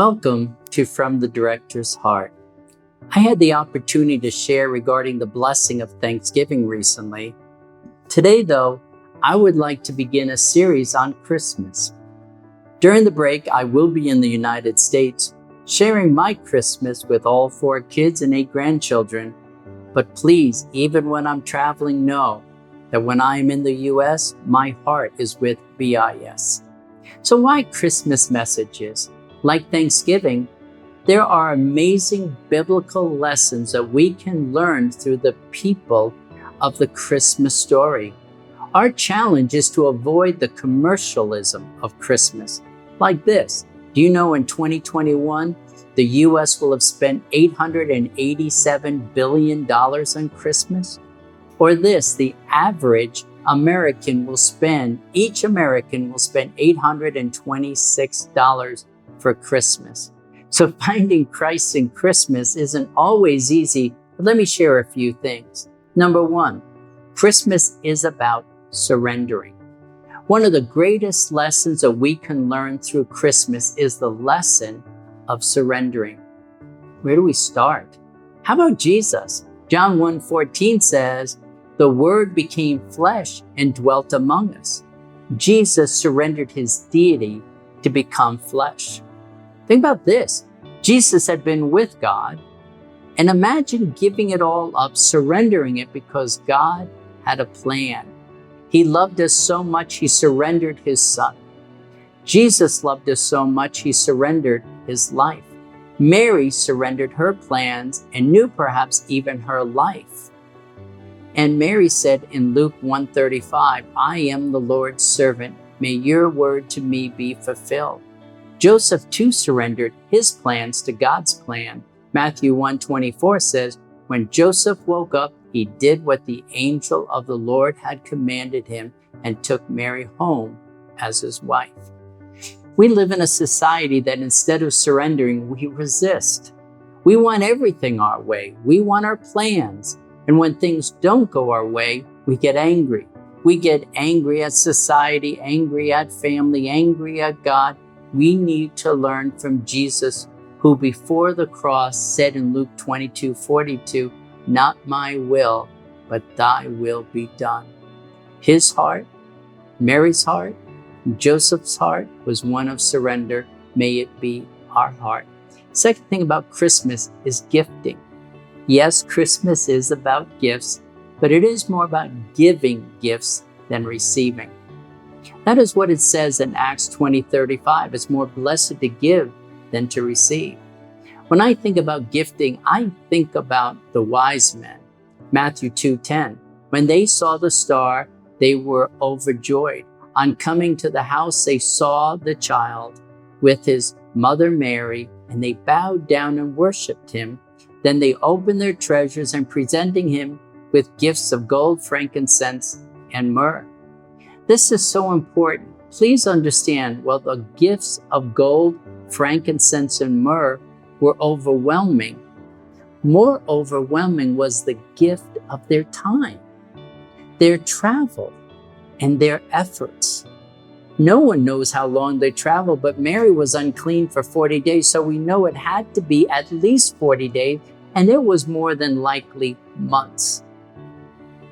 Welcome to From the Director's Heart. I had the opportunity to share regarding the blessing of Thanksgiving recently. Today, though, I would like to begin a series on Christmas. During the break, I will be in the United States, sharing my Christmas with all 4 kids and 8 grandchildren. But please, even when I'm traveling, know that when I am in the U.S., my heart is with BIS. So why Christmas messages? Like Thanksgiving, there are amazing biblical lessons that we can learn through the people of the Christmas story. Our challenge is to avoid the commercialism of Christmas. Like this, do you know in 2021, the U.S. will have spent $887 billion on Christmas? Or this, the average American will spend $826 for Christmas. So finding Christ in Christmas isn't always easy, but let me share a few things. Number 1, Christmas is about surrendering. One of the greatest lessons that we can learn through Christmas is the lesson of surrendering. Where do we start? How about Jesus? John 1:14 says, "The Word became flesh and dwelt among us." Jesus surrendered his deity to become flesh. Think about this. Jesus had been with God, and imagine giving it all up, surrendering it because God had a plan. He loved us so much, he surrendered his son. Jesus loved us so much, he surrendered his life. Mary surrendered her plans and knew perhaps even her life. And Mary said in Luke 1:35, "I am the Lord's servant. May your word to me be fulfilled." Joseph too surrendered his plans to God's plan. Matthew 1:24 says, "When Joseph woke up, he did what the angel of the Lord had commanded him and took Mary home as his wife." We live in a society that instead of surrendering, we resist. We want everything our way. We want our plans. And when things don't go our way, we get angry. We get angry at society, angry at family, angry at God. We need to learn from Jesus, who before the cross said in Luke 22:42, "Not my will, but thy will be done." His heart, Mary's heart, Joseph's heart was one of surrender. May it be our heart. Second thing about Christmas is gifting. Yes, Christmas is about gifts, but it is more about giving gifts than receiving. That is what it says in Acts 20:35. It's more blessed to give than to receive. When I think about gifting, I think about the wise men. Matthew 2:10. When they saw the star, they were overjoyed. On coming to the house, they saw the child with his mother Mary, and they bowed down and worshiped him. Then they opened their treasures and presenting him with gifts of gold, frankincense, and myrrh. This is so important. Please understand, while the gifts of gold, frankincense, and myrrh were overwhelming, more overwhelming was the gift of their time, their travel, and their efforts. No one knows how long they traveled, but Mary was unclean for 40 days, so we know it had to be at least 40 days, and it was more than likely months.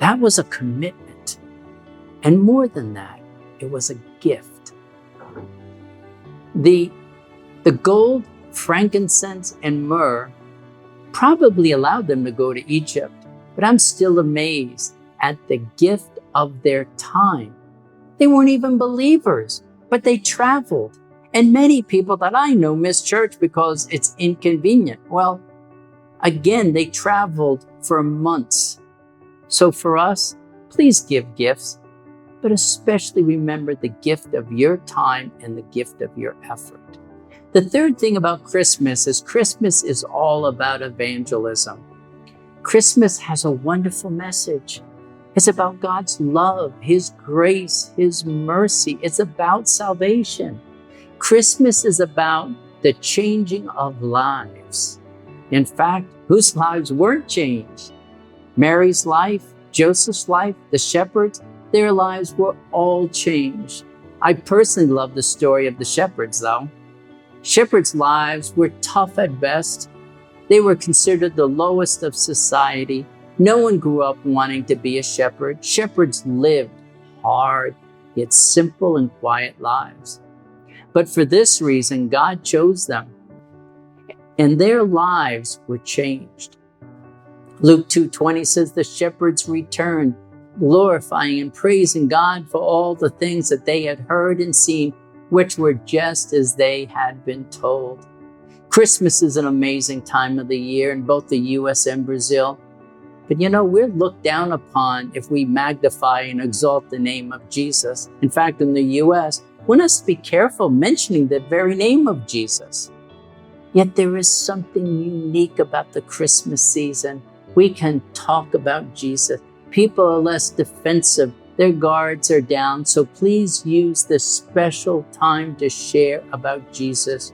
That was a commitment. And more than that, it was a gift. The gold, frankincense, and myrrh probably allowed them to go to Egypt, but I'm still amazed at the gift of their time. They weren't even believers, but they traveled. And many people that I know miss church because it's inconvenient. Well, again, they traveled for months. So for us, please give gifts, but especially remember the gift of your time and the gift of your effort. The third thing about Christmas is all about evangelism. Christmas has a wonderful message. It's about God's love, his grace, his mercy. It's about salvation. Christmas is about the changing of lives. In fact, whose lives weren't changed? Mary's life, Joseph's life, the shepherds, their lives were all changed. I personally love the story of the shepherds, though. Shepherds' lives were tough at best. They were considered the lowest of society. No one grew up wanting to be a shepherd. Shepherds lived hard, yet simple and quiet lives. But for this reason, God chose them, and their lives were changed. Luke 2:20 says the shepherds returned, glorifying and praising God for all the things that they had heard and seen, which were just as they had been told. Christmas is an amazing time of the year in both the U.S. and Brazil. But we're looked down upon if we magnify and exalt the name of Jesus. In fact, in the U.S., we must be careful mentioning the very name of Jesus. Yet there is something unique about the Christmas season. We can talk about Jesus. People are less defensive. Their guards are down. So please use this special time to share about Jesus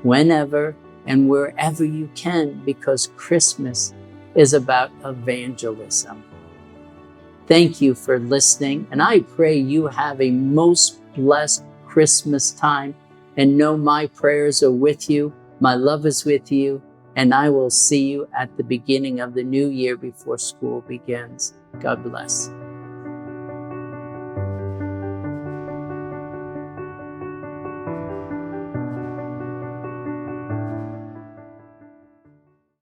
whenever and wherever you can, because Christmas is about evangelism. Thank you for listening, and I pray you have a most blessed Christmas time, and know my prayers are with you, my love is with you, and I will see you at the beginning of the new year before school begins. God bless.